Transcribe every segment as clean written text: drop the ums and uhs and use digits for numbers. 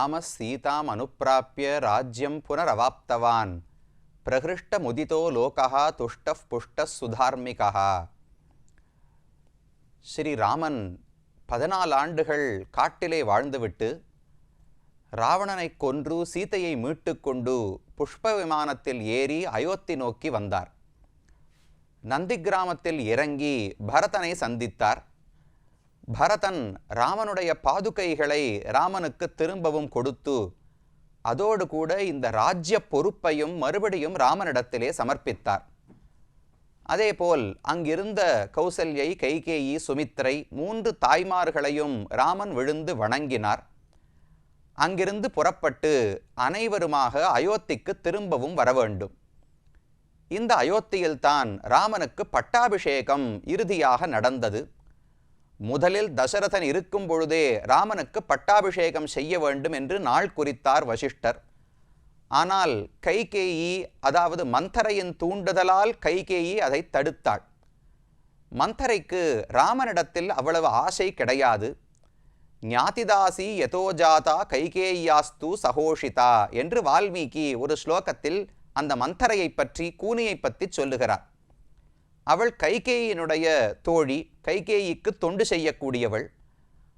ராம சீதாம் அனுப்பிராப்பிய ராஜ்யம் புனரவாப்தவான் பிரகிருஷ்ட முதிதோ லோகா துஷ்ட புஷ்ட சுதார்மிகா. ஸ்ரீராமன் 14 ஆண்டுகள் காட்டிலே வாழ்ந்துவிட்டு ராவணனை கொன்று சீதையை மீட்டு கொண்டு புஷ்ப விமானத்தில் ஏறி அயோத்தி நோக்கி வந்தார். நந்தி கிராமத்தில் இறங்கி பரதனை சந்தித்தார். பரதன் ராமனுடைய பாதுகைகளை ராமனுக்கு திரும்பவும் கொடுத்து அதோடு கூட இந்த ராஜ்ய பொறுப்பையும் மறுபடியும் ராமனிடத்திலே சமர்ப்பித்தார். அதேபோல் அங்கிருந்த கௌசல்யை, கைகேயி, சுமித்ரை 3 தாய்மார்களையும் ராமன் விழுந்து வணங்கினார். அங்கிருந்து புறப்பட்டு அனைவருமாக அயோத்திக்கு திரும்பவும் வர வேண்டும். இந்த அயோத்தியில்தான் ராமனுக்கு பட்டாபிஷேகம் இறுதியாக நடந்தது. முதலில் தசரதன் இருக்கும் பொழுதே ராமனுக்கு பட்டாபிஷேகம் செய்ய வேண்டும் என்று நாள் குறித்தார் வசிஷ்டர். ஆனால் கைகேயி, அதாவது மந்தரையின் தூண்டுதலால் கைகேயி அதை தடுத்தாள். மந்தரைக்கு ராமனிடத்தில் அவ்வளவு ஆசை கிடையாது. ஞாதிதாசி யதோஜாதா கைகேயாஸ்து சகோஷிதா என்று வால்மீகி ஒரு ஸ்லோகத்தில் அந்த மந்தரையை பற்றி, கூனியை பற்றி சொல்லுகிறார். அவள் கைகேயினுடைய தோழி, கைகேயிக்கு தொண்டு செய்யக்கூடியவள்.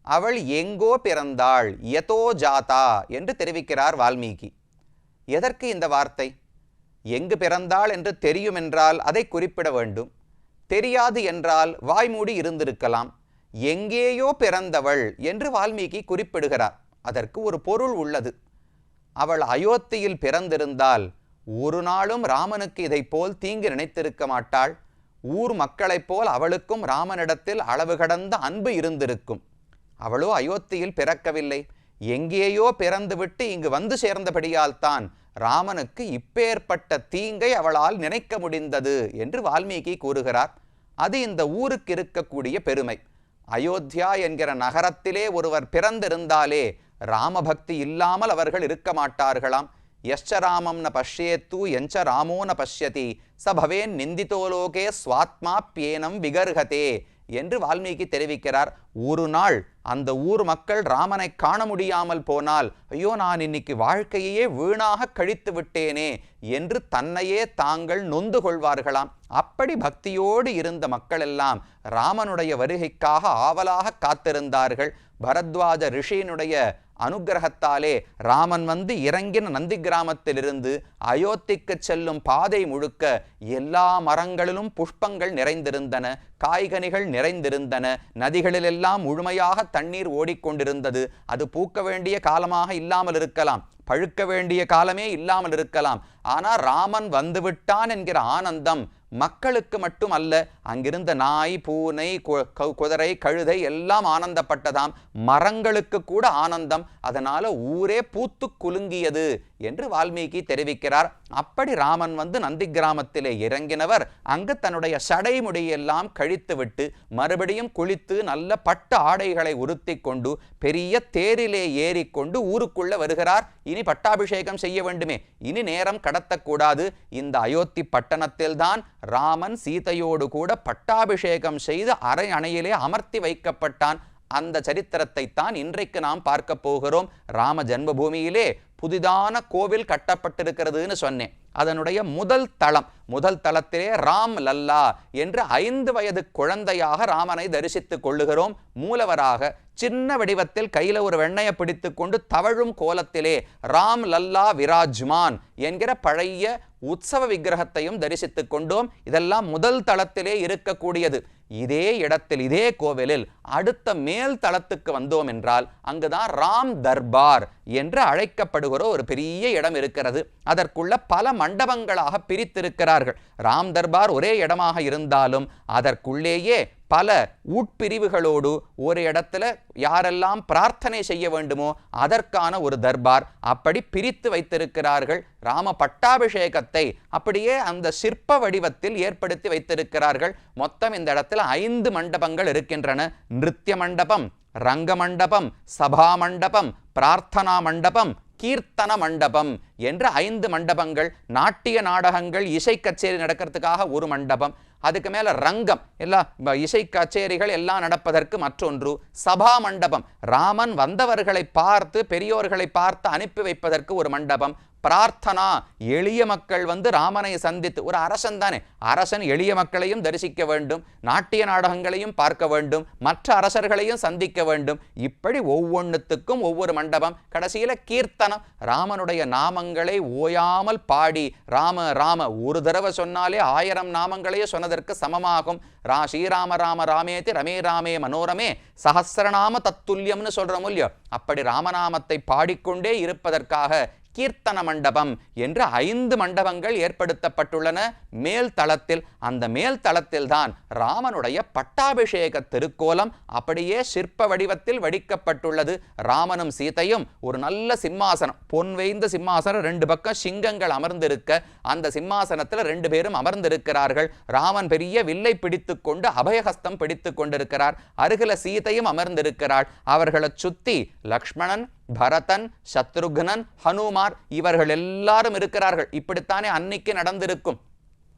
அவள் எங்கோ பிறந்தாள், யதோ ஜாதா என்று தெரிவிக்கிறார் வால்மீகி. எதற்கு இந்த வார்த்தை? எங்கு பிறந்தாள் என்று தெரியும் என்றால் அதை குறிப்பிட வேண்டும். தெரியாது என்றால் வாய்மூடி இருந்திருக்கலாம். எங்கேயோ பிறந்தவள் என்று வால்மீகி குறிப்பிடுகிறார். அதற்கு ஒரு பொருள் உள்ளது. அவள் அயோத்தியில் பிறந்திருந்தால் ஒரு நாளும் ராமனுக்கு இதை போல் தீங்கு நினைத்திருக்க மாட்டாள். ஊர் மக்களைப் போல் அவளுக்கும் ராமனிடத்தில் அளவு கடந்த அன்பு இருந்திருக்கும். அவளோ அயோத்தியில் பிறக்கவில்லை, எங்கேயோ பிறந்துவிட்டு இங்கு வந்து சேர்ந்தபடியால் தான் ராமனுக்கு இப்பேற்பட்ட தீங்கை அவளால் நினைக்க முடிந்தது என்று வால்மீகி கூறுகிறார். அது இந்த ஊருக்கு இருக்கக்கூடிய பெருமை. அயோத்தியா என்கிற நகரத்திலே ஒருவர் பிறந்திருந்தாலே ராமபக்தி இல்லாமல் அவர்கள் இருக்க மாட்டார்களாம். யச்ச ராமம் ந பஷ்யேத்து எஞ்ச ராமோ ந பஷ்யதி ச பவேன் நிந்திதோலோகே ஸ்வாத்மாப்யேனம் விகர்ஹதே என்று வால்மீகி தெரிவிக்கிறார். ஒரு நாள் அந்த ஊர் மக்கள் ராமனை காண முடியாமல் போனால், ஐயோ நான் இன்னைக்கு வாழ்க்கையே வீணாக கழித்து விட்டேனே என்று தன்னையே தாங்கள் நொந்து கொள்வார்களாம். அப்படி பக்தியோடு இருந்த மக்கள் எல்லாம் ராமனுடைய வருகைக்காக ஆவலாக காத்திருந்தார்கள். பரத்வாஜ ரிஷியினுடைய அனுகிரகத்தாலே ராமன் வந்து இறங்கின நந்தி கிராமத்திலிருந்து அயோத்திக்கு செல்லும் பாதை முழுக்க எல்லா மரங்களிலும் புஷ்பங்கள் நிறைந்திருந்தன, காய்கனிகள் நிறைந்திருந்தன, நதிகளிலெல்லாம் முழுமையாக தண்ணீர் ஓடிக்கொண்டிருந்தது. அது பூக்க வேண்டிய காலமாக இல்லாமல் இருக்கலாம், பழுக்க வேண்டிய காலமே இல்லாமல் இருக்கலாம். ஆனால் ராமன் வந்துவிட்டான் என்கிற ஆனந்தம் மக்களுக்கு மட்டும் அல்ல, அங்கிருந்த நாய், பூனை, குதிரை, கழுதை எல்லாம் ஆனந்தப்பட்டதாம். மரங்களுக்கு கூட ஆனந்தம். அதனால ஊரே பூத்து குலுங்கியது என்று வால்மீகி தெரிவிக்கிறார். அப்படி ராமன் வந்து நந்தி கிராமத்திலே இறங்கினவர் அங்கு தன்னுடைய சடைமுடியெல்லாம் கழித்துவிட்டு மறுபடியும் குளித்து நல்ல பட்டு ஆடைகளை உடுத்தி கொண்டு பெரிய தேரிலே ஏறிக்கொண்டு ஊருக்குள்ள வருகிறார். இனி பட்டாபிஷேகம் செய்ய வேண்டுமே, இனி நேரம் கடத்தக்கூடாது. இந்த அயோத்தி பட்டணத்தில்தான் ராமன் சீதையோடு கூட பட்டாபிஷேகம் செய்து அரை அணையிலே அமர்த்தி வைக்கப்பட்டான். அந்த சரித்திரத்தை தான் இன்றைக்கு நாம் பார்க்க போகிறோம். ராம ஜன்மபூமியிலே புதிதான கோவில் கட்டப்பட்டிருக்கிறதுன்னு சொன்னேன். அதனுடைய முதல் தளத்திலே ராம் லல்லா என்று 5 வயது குழந்தையாக ராமனை தரிசித்துக் கொள்ளுகிறோம். மூலவராக சின்ன வடிவத்தில் கையில ஒரு வெண்ணையை பிடித்து கொண்டு தவழும் கோலத்திலே ராம் லல்லா விராஜ்மான் என்கிற பழைய உற்சவ விக்கிரகத்தையும் தரிசித்துக் கொண்டோம். இதெல்லாம் முதல் தளத்திலே இருக்கக்கூடியது. இதே இடத்தில், இதே கோவிலில் அடுத்த மேல் தளத்துக்கு வந்தோம் என்றால் அங்குதான் ராம் தர்பார் என்று அழைக்கப்படுகிற ஒரு பெரிய இடம் இருக்கிறது. அதற்குள்ள பல மண்டபங்களாக பிரித்திருக்கிறார்கள். ராம் தர்பார் ஒரே இடமாக இருந்தாலும் அதற்குள்ளேயே பல உட்பிரிவுகளோடு ஒரு இடத்துல யாரெல்லாம் பிரார்த்தனை செய்ய வேண்டுமோ அதற்கான ஒரு தர்பார் அப்படி பிரித்து வைத்திருக்கிறார்கள். ராம பட்டாபிஷேகத்தை அப்படியே அந்த சிற்ப வடிவத்தில் ஏற்படுத்தி வைத்திருக்கிறார்கள். மொத்தம் இந்த இடத்துல 5 மண்டபங்கள் இருக்கின்றன. நிருத்ய மண்டபம், ரங்க மண்டபம், சபா மண்டபம், பிரார்த்தனா மண்டபம், கீர்த்தன மண்டபம் என்று 5 மண்டபங்கள், நாட்டிய நாடகங்கள் இசை கச்சேரி நடக்கிறதுக்காக ஒரு மண்டபம், அதுக்கு மேல ரங்கம் எல்லாம் இசை கச்சேரிகள் எல்லாம் நடப்பதற்கு மற்றொன்று, சபா மண்டபம் ராமன் வந்தவர்களை பார்த்து பெரியோர்களை பார்த்து அனுப்பி வைப்பதற்கு ஒரு மண்டபம், பிரார்த்தனா எளிய மக்கள் வந்து ராமனை சந்தித்து, ஒரு அரசன் தானே, அரசன் எளிய மக்களையும் தரிசிக்க வேண்டும், நாட்டிய நாடகங்களையும் பார்க்க வேண்டும், மற்ற அரசர்களையும் சந்திக்க வேண்டும், இப்படி ஒவ்வொன்றுத்துக்கும் ஒவ்வொரு மண்டபம். கடைசியில கீர்த்தனம், ராமனுடைய நாமங்களை ஓயாமல் பாடி, ராம ராம ஒரு தடவை சொன்னாலே 1000 நாமங்களையே சொன்னதற்கு சமமாகும். ஸ்ரீராம ராம ராமேதி ரமே ராமே மனோரமே சஹஸ்ரநாம தத்துல்யம்னு சொல்றோம் இல்லையோ, அப்படி ராமநாமத்தை பாடிக்கொண்டே இருப்பதற்காக கீர்த்தன மண்டபம் என்று 5 மண்டபங்கள் ஏற்படுத்தப்பட்டுள்ளன மேல் தளத்தில். அந்த மேல் தளத்தில் தான் ராமனுடைய பட்டாபிஷேக திருக்கோலம் அப்படியே சிற்ப வடிவத்தில் வடிக்கப்பட்டுள்ளது. ராமனும் சீதையும் ஒரு நல்ல சிம்மாசனம், பொன் வேய்ந்த சிம்மாசனம், 2 பக்கம் சிங்கங்கள் அமர்ந்திருக்க, அந்த சிம்மாசனத்தில் 2 பேரும் அமர்ந்திருக்கிறார்கள். ராமன் பெரிய வில்லை பிடித்து கொண்டு அபயஹஸ்தம் பிடித்து கொண்டிருக்கிறார். அருகில சீதையும் அமர்ந்திருக்கிறாள். அவர்களை சுத்தி லக்ஷ்மணன், பரதன், சத்ருக்னன், ஹனுமார் இவர்கள் எல்லாரும் இருக்கிறார்கள். இப்படித்தானே அன்னைக்கு நடந்திருக்கும்.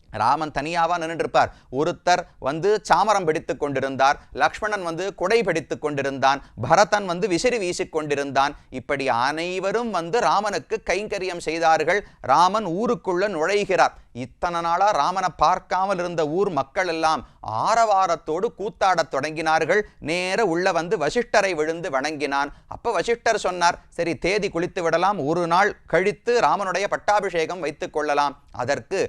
ராமன் தனியாவா நின்றுருப்பார். ஒருத்தர் வந்து சாமரம் பிடித்துக் கொண்டிருந்தார், லக்ஷ்மணன் வந்து குடை பிடித்துக் கொண்டிருந்தான், பரதன் வந்து விசிறி வீசிக் கொண்டிருந்தான். இப்படி அனைவரும் வந்து ராமனுக்கு கைங்கரியம் செய்தார்கள். ராமன் ஊருக்குள்ள நுழைகிறார். இத்தனை நாளா ராமனை பார்க்காமல் இருந்த ஊர் மக்கள் எல்லாம் ஆரவாரத்தோடு கூத்தாடத் தொடங்கினார்கள். நேர உள்ள வந்து வசிஷ்டரை விழுந்து வணங்கினான். அப்ப வசிஷ்டர் சொன்னார், சரி தேதி குளித்து விடலாம், ஒரு நாள் கழித்து ராமனுடைய பட்டாபிஷேகம் வைத்துக் கொள்ளலாம். அதற்கு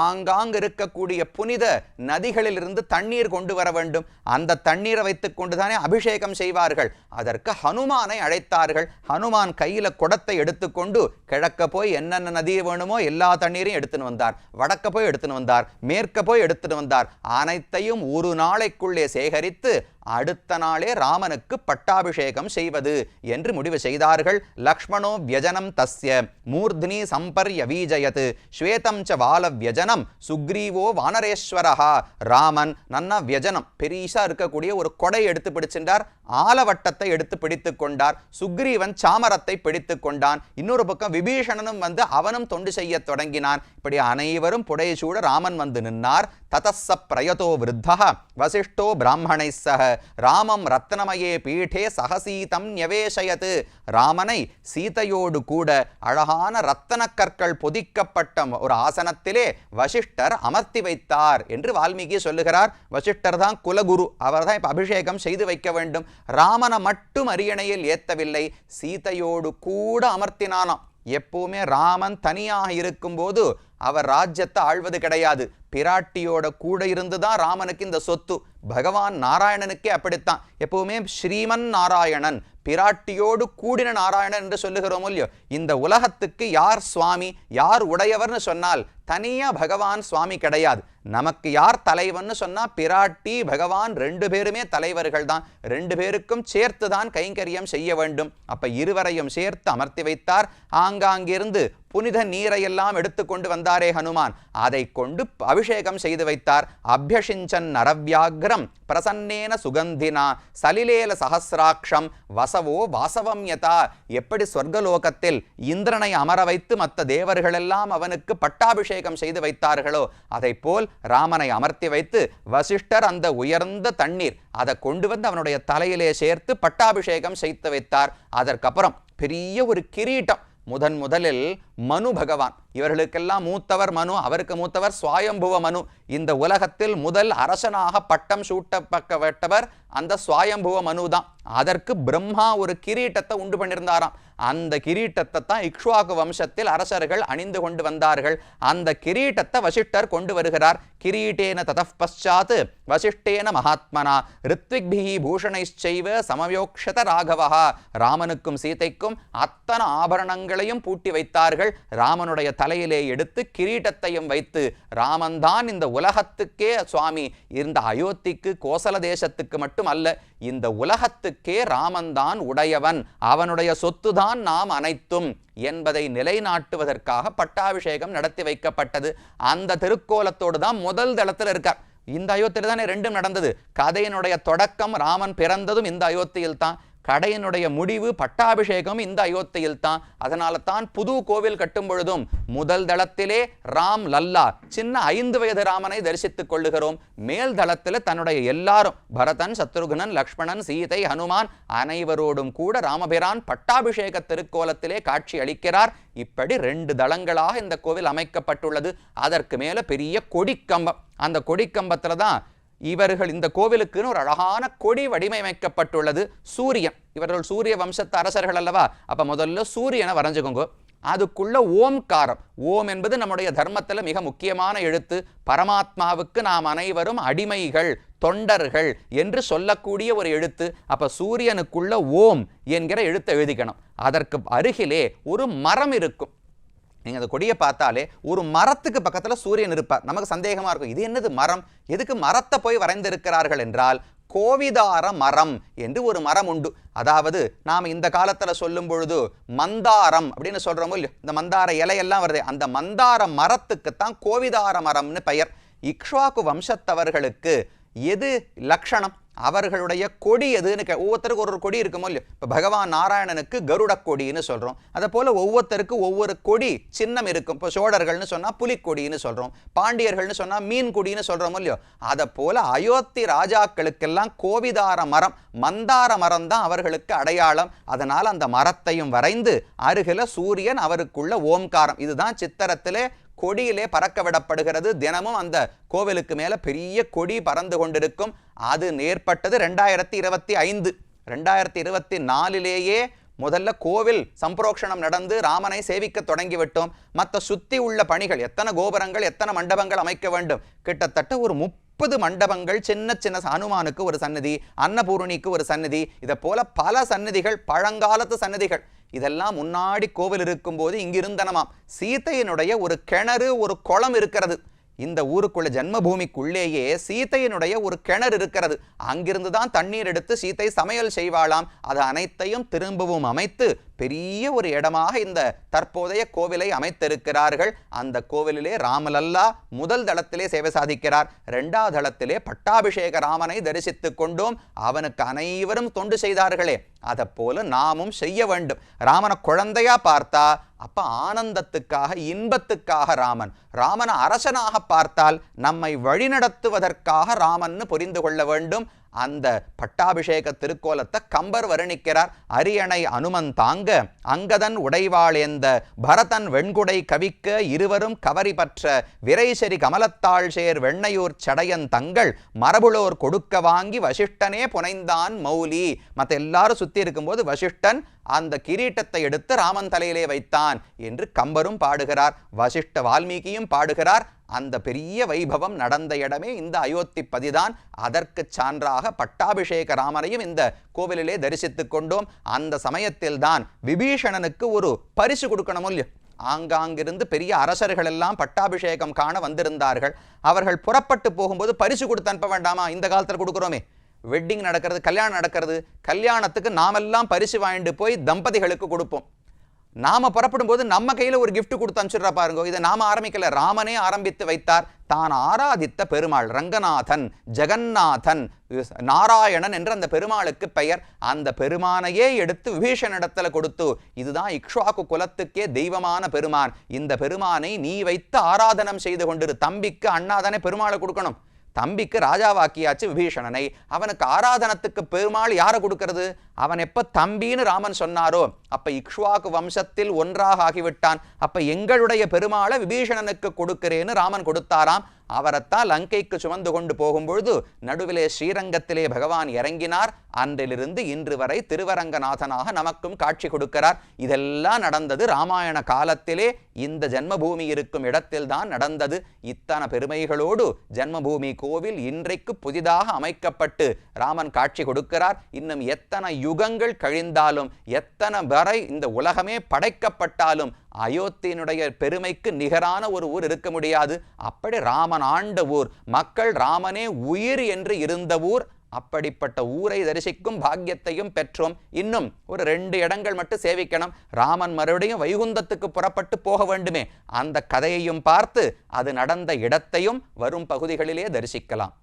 ஆங்காங்கு இருக்கக்கூடிய புனித நதிகளிலிருந்து தண்ணீர் கொண்டு வர வேண்டும். அந்த தண்ணீரை வைத்துக் கொண்டுதானே அபிஷேகம் செய்வார்கள். அதற்கு ஹனுமானை அழைத்தார்கள். ஹனுமான் கையில குடத்தை எடுத்துக்கொண்டு கிழக்க போய் என்னென்ன நதி வேணுமோ எல்லா தண்ணீரையும் எடுத்துன்னு வந்தார். வடக்க போய் எடுத்துன்னு வந்தார், மேற்க போய் எடுத்துன்னு வந்தார். அனைத்தையும் ஒரு நாளைக்குள்ளே சேகரித்து அடுத்த நாளே ராமனுக்கு பட்டாபிஷேகம் செய்வது என்று முடிவு செய்தார்கள். லக்ஷ்மணோ வியஜனம் தஸ்ய மூர்த்னி சம்பர்யவீஜயத் ஸ்வேதம் ச வால வியஜனம் சுக்ரீவோ வானரேஸ்வரஹா. ராமன் நன்னா வியஜனம் பெரிசா இருக்கக்கூடிய ஒரு கொடை எடுத்து பிடிச்சின்றார். ஆலவட்டத்தை எடுத்து பிடித்து கொண்டார். சுக்ரீவன் சாமரத்தை பிடித்து கொண்டான். இன்னொரு பக்கம் விபீஷணனும் வந்து அவனும் தொண்டு செய்ய தொடங்கினான். இப்படி அனைவரும் புடைசூட ராமன் வந்து நின்னார். ததஸ்ஸ பிரயதோ விருத்தः வசிஷ்டோ பிராமணை சக ராமம் ரத்னமயே பீഠே சகசீதம் ன்யவேஷயத். ராமனை சீதையோடு கூட அழகான ரத்தன கற்கள் பொதிக்கப்பட்ட ஒரு ஆசனத்திலே வசிஷ்டர் அமர்த்தி வைத்தார் என்று வால்மீகி சொல்லுகிறார். வசிஷ்டர் தான் குலகுரு, அவர் தான் இப்ப அபிஷேகம் செய்து வைக்க வேண்டும். ராமனை மட்டும் அரியணையில் ஏத்தவில்லை, சீதையோடு கூட அமர்த்தினானாம். எப்பவுமே ராமன் தனியாக இருக்கும்போது அவர் ராஜ்யத்தை ஆழ்வது கிடையாது. பிராட்டியோட கூட இருந்துதான் ராமனுக்கு இந்த சொத்து. பகவான் நாராயணனுக்கே அப்படித்தான். எப்பவுமே ஸ்ரீமன் நாராயணன், பிராட்டியோடு கூடின நாராயணன் என்று சொல்லுகிறோம் இல்லையோ. இந்த உலகத்துக்கு யார் சுவாமி, யார் உடையவர்னு சொன்னால் தனியா பகவான் சுவாமி கிடையாது. நமக்கு யார் தலைவன் சொன்னா பிராட்டி பகவான் 2 பேருமே தலைவர்கள் தான். 2 பேருக்கும் சேர்த்து தான் கைங்கரியம் செய்ய வேண்டும். அப்ப இருவரையும் சேர்த்து அமர்த்தி வைத்தார். ஆங்காங்கிருந்து புனித நீரையெல்லாம் எடுத்துக்கொண்டு வந்தாரே ஹனுமான், அதை கொண்டு அபிஷேகம் செய்து வைத்தார். அபியஷிஞ்சன் நரவியாகிரம் பிரசன்னேன சுகந்தினா சலிலேல சஹசிராட்சம் வசவோ வாசவம் யதா. எப்படி சொர்க்கலோகத்தில் இந்திரனை அமர வைத்து மற்ற தேவர்களெல்லாம் அவனுக்கு பட்டாபிஷேகம் செய்து வைத்தார்களோ, அதை போல் ராமனை அமர்த்தி வைத்து வசிஷ்டர் அந்த உயர்ந்த தண்ணீர் அதை கொண்டு வந்து அவனுடைய தலையிலே சேர்த்து பட்டாபிஷேகம் செய்து வைத்தார். அதற்கப்புறம் பெரிய ஒரு கிரீட்டம். முதலில் மனு பகவான், இவர்களுக்கெல்லாம் மூத்தவர் மனு, அவருக்கு மூத்தவர் சுவாயம்புவ மனு. இந்த உலகத்தில் முதல் அரசனாக பட்டம் சூட்டப்பட்டவர் அந்த சுவாயம்புவ மனு தான். அதற்கு பிரம்மா ஒரு கிரீட்டத்தை உண்டு பண்ணியிருந்தாராம். அந்த கிரீட்டத்தை தான் இக்ஷ்வாகு வம்சத்தில் அரசர்கள் அணிந்து கொண்டு வந்தார்கள். அந்த கிரீட்டத்தை வசிஷ்டர் கொண்டு வருகிறார். கிரீட்டேன ததஃ பశ్చాத் வசிஷ்டேன மகாத்மனா ரித்விக்பிஹி பூஷணைச்சைவ சமயோக்ஷத ராகவஹா. ராமனுக்கும் சீதைக்கும் அத்தனை ஆபரணங்களையும் பூட்டி வைத்தார்கள். ராமனுடைய தலையிலே எடுத்து கிரீட்டத்தையும் வைத்து, ராமன்தான் இந்த உலகத்துக்கே சுவாமி, இந்த அயோத்திக்கு கோசல தேசத்துக்கு மட்டும் அல்ல, இந்த உலகத்துக்கே ராமன்தான் உடையவன், அவனுடைய சொத்துதான் நாம் அனைத்தும் என்பதை நிலைநாட்டுவதற்காக பட்டாபிஷேகம் நடத்தி வைக்கப்பட்டது. அந்த திருக்கோலத்தோடு தான் முதல் தளத்தில் இருக்கார். இந்த அயோத்தியில் தானே 2ம் நடந்தது. கதையினுடைய தொடக்கம் ராமன் பிறந்ததும் இந்த அயோத்தியில் தான். கடையினுடைய முடிவு பட்டாபிஷேகம் இந்த அயோத்தியில் தான். அதனால தான் புது கோவில் கட்டும் பொழுதும் முதல் தளத்திலே ராம் லல்லா சின்ன 5 வயது ராமனை தரிசித்துக் கொள்ளுகிறோம். மேல் தளத்தில் தன்னுடைய எல்லாரும் பரதன், சத்ருகுணன், லக்ஷ்மணன், சீதை, ஹனுமான் அனைவரோடும் கூட ராமபிரான் பட்டாபிஷேக திருக்கோலத்திலே காட்சி அளிக்கிறார். இப்படி 2 தளங்களாக இந்த கோவில் அமைக்கப்பட்டுள்ளது. அதற்கு மேல பெரிய கொடிக்கம்பம். அந்த கொடிக்கம்பத்துல தான் இவர்கள் இந்த கோவிலுக்குன்னு ஒரு அழகான கொடி வடிவமைக்கப்பட்டுள்ளது. சூரியன், இவர்கள் சூரிய வம்சத்து அரசர்கள் அல்லவா, அப்ப முதல்ல சூரியனை வரைஞ்சுக்கோங்க. அதுக்குள்ள ஓம்காரம், ஓம் என்பது நம்முடைய தர்மத்தில் மிக முக்கியமான எழுத்து. பரமாத்மாவுக்கு நாம் அனைவரும் அடிமைகள், தொண்டர்கள் என்று சொல்லக்கூடிய ஒரு எழுத்து. அப்ப சூரியனுக்குள்ள ஓம் என்கிற எழுத்தை எழுதிக்கணும். அதற்கு அருகிலே ஒரு மரம் இருக்கும். நீங்கள் அந்த கொடியை பார்த்தாலே ஒரு மரத்துக்கு பக்கத்தில் சூரியன் இருப்பார். நமக்கு சந்தேகமாக இருக்கும், இது என்னது மரம், எதுக்கு மரத்தை போய் வரைந்திருக்கிறார்கள் என்றால், கோவிதார மரம் என்று ஒரு மரம் உண்டு. அதாவது நாம் இந்த காலத்தில் சொல்லும் பொழுது மந்தாரம் அப்படின்னு சொல்கிறோமோ இல்லையோ, இந்த மந்தார இலையெல்லாம் வருது, அந்த மந்தார மரத்துக்குத்தான் கோவிதார மரம்னு பெயர். இக்ஷ்வாக்கு வம்சத்தவர்களுக்கு எது லட்சணம், அவர்களுடைய கொடி எதுன்னு ஒவ்வொருத்தருக்கு ஒரு கொடி இருக்குமோ இல்லையோ. இப்போ பகவான் நாராயணனுக்கு கருட கொடின்னு சொல்கிறோம். அதை போல் ஒவ்வொருத்தருக்கு ஒவ்வொரு கொடி சின்னம் இருக்கும். இப்போ சோழர்கள்னு சொன்னால் புலிக்கொடின்னு சொல்கிறோம், பாண்டியர்கள்னு சொன்னால் மீன் கொடின்னு சொல்கிறோமோ இல்லையோ. அதை போல் அயோத்தி ராஜாக்களுக்கெல்லாம் கோவிதார மரம், மந்தார மரம் தான் அவர்களுக்கு அடையாளம். அதனால் அந்த மரத்தையும் வரைந்து அருகில சூரியன், அவருக்குள்ள ஓம்காரம், இதுதான் சித்திரத்திலே கொடியிலே பறக்க விடப்படுகிறது. தினமும் அந்த கோவிலுக்கு மேல பெரிய கொடி பறந்து கொண்டிருக்கும். அது ஏற்பட்டது 2025. 2024லேயே முதல்ல கோவில் சம்பரோக்ஷணம் நடந்து ராமனை சேவிக்க தொடங்கிவிட்டோம். மற்ற சுத்தி உள்ள பணிகள், எத்தனை கோபுரங்கள், எத்தனை மண்டபங்கள் அமைக்க வேண்டும், கிட்டத்தட்ட ஒரு 30 மண்டபங்கள், சின்ன சின்ன ஹனுமானுக்கு ஒரு சன்னதி, அன்னபூரணிக்கு ஒரு சன்னதி, இதை போல பல சன்னதிகள், பழங்காலத்து சன்னதிகள். இதெல்லாம் முன்னாடி கோவில் இருக்கும்போது இங்கிருந்தனமாம். சீதையினுடைய ஒரு கிணறு, ஒரு குளம் இருக்கிறது. இந்த ஊருக்குள்ள ஜன்மபூமிக்குள்ளேயே சீதையினுடைய ஒரு கிணறு இருக்கிறது. அங்கிருந்து தான் தண்ணீர் எடுத்து சீதை சமையல் செய்வாளாம். அது அனைத்தையும் திரும்பவும் அமைத்து பெரிய ஒரு இடமாக இந்த தற்போதைய கோவிலை அமைத்திருக்கிறார்கள். அந்த கோவிலிலே ராமலல்லா முதல் தளத்திலே சேவை சாதிக்கிறார். 2வது தளத்திலே பட்டாபிஷேக ராமனை தரிசித்துக் கொண்டோம். அவனுக்கு அனைவரும் தொண்டு செய்தார்களே, அதை போல நாமும் செய்ய வேண்டும். ராமனை குழந்தையா பார்த்தா அப்ப ஆனந்தத்துக்காக, இன்பத்துக்காக ராமன், ராமனை அரசனாக பார்த்தால் நம்மை வழிநடத்துவதற்காக ராமன்னு புரிந்து கொள்ள வேண்டும். அந்த பட்டாபிஷேக திருக்கோலத்தை கம்பர் வர்ணிக்கிறார். அரியணை அனுமன் தாங்க, அங்கதன் உடைவாளேந்த, பரதன் வெண்குடை கவிக்க, இருவரும் கவரி பற்ற, விரைசரி கமலத்தாள் சேர் வெண்ணையூர் சடையன் தங்கள், மரபுளோர் கொடுக்க வாங்கி வசிஷ்டனே புனைந்தான் மௌலி. மற்ற எல்லாரும் சுத்தி இருக்கும்போது வசிஷ்டன் அந்த கிரீட்டத்தை எடுத்து ராமன் தலையிலே வைத்தான் என்று கம்பரும் பாடுகிறார், வசிஷ்ட வால்மீகியும் பாடுகிறார். அந்த பெரிய வைபவம் நடந்த இடமே இந்த அயோத்திப்பதிதான். அதற்கு சான்றாக பட்டாபிஷேக ராமனையும் இந்த கோவிலிலே தரிசித்துக் கொண்டோம். அந்த சமயத்தில் தான் விபீஷணனுக்கு ஒரு பரிசு கொடுக்கணும் இல்லையோ. ஆங்காங்கிருந்து பெரிய அரசர்கள் எல்லாம் பட்டாபிஷேகம் காண வந்திருந்தார்கள். அவர்கள் புறப்பட்டு போகும்போது பரிசு கொடுத்து அனுப்ப வேண்டாமா? இந்த காலத்தில் கொடுக்குறோமே, வெட்டிங் நடக்கிறது, கல்யாணம் நடக்கிறது, கல்யாணத்துக்கு நாமெல்லாம் பரிசு வாங்கிட்டு போய் தம்பதிகளுக்கு கொடுப்போம். நாம புறப்படும் போது நம்ம கையில ஒரு கிஃப்ட் கொடுத்து அனுப்பிச்சுடுறா பாருங்க. இதை நாம ஆரம்பிக்கல, ராமனே ஆரம்பித்து வைத்தார். தான் ஆராதித்த பெருமாள் ரங்கநாதன், ஜெகநாதன், நாராயணன் என்ற அந்த பெருமாளுக்கு பெயர். அந்த பெருமானையே எடுத்து விபீஷணிடத்துல கொடுத்து, இதுதான் இக்ஷ்வாக்கு குலத்துக்கே தெய்வமான பெருமான், இந்த பெருமானை நீ வைத்து ஆராதனம் செய்து கொண்டிரு. தம்பிக்கு அண்ணாதானே பெருமாளை கொடுக்கணும். தம்பிக்கு ராஜாவாக்கியாச்சு விபீஷணனை, அவனுக்கு ஆராதனத்துக்கு பெருமாள் யாரை கொடுக்கிறது? அவன் எப்ப தம்பின்னு ராமன் சொன்னாரோ அப்ப இக்ஷ்வாக்கு வம்சத்தில் ஒன்றாக ஆகிவிட்டான். அப்ப எங்களுடைய பெருமாளை விபீஷணனுக்கு கொடுக்கிறேன்னு ராமன் கொடுத்தாராம். அவரைத்தான் லங்கைக்கு சுமந்து கொண்டு போகும்பொழுது நடுவிலே ஸ்ரீரங்கத்திலே பகவான் இறங்கினார். அன்றிலிருந்து இன்று வரை திருவரங்கநாதனாக நமக்கும் காட்சி கொடுக்கிறார். இதெல்லாம் நடந்தது ராமாயண காலத்திலே, இந்த ஜன்மபூமி இருக்கும் இடத்தில் தான் நடந்தது. இத்தனை பெருமைகளோடு ஜன்மபூமி கோவில் இன்றைக்கு புதிதாக அமைக்கப்பட்டு ராமன் காட்சி கொடுக்கிறார். இன்னும் எத்தனை யுகங்கள் கழிந்தாலும், எத்தனை வரை இந்த உலகமே படைக்கப்பட்டாலும் அயோத்தியினுடைய பெருமைக்கு நிகரான ஒரு ஊர் இருக்க முடியாது. அப்படி ராமன் ஆண்ட ஊர், மக்கள் ராமனே உயிர் என்று இருந்த ஊர். அப்படிப்பட்ட ஊரை தரிசிக்கும் பாக்கியத்தையும் பெற்றோம். இன்னும் ஒரு 2 இடங்கள் மட்டும் சேவிக்கணும். ராமன் மறுபடியும் வைகுந்தத்துக்கு புறப்பட்டு போக வேண்டுமே, அந்த கதையையும் பார்த்து அது நடந்த இடத்தையும் வரும் பகுதிகளிலே தரிசிக்கலாம்.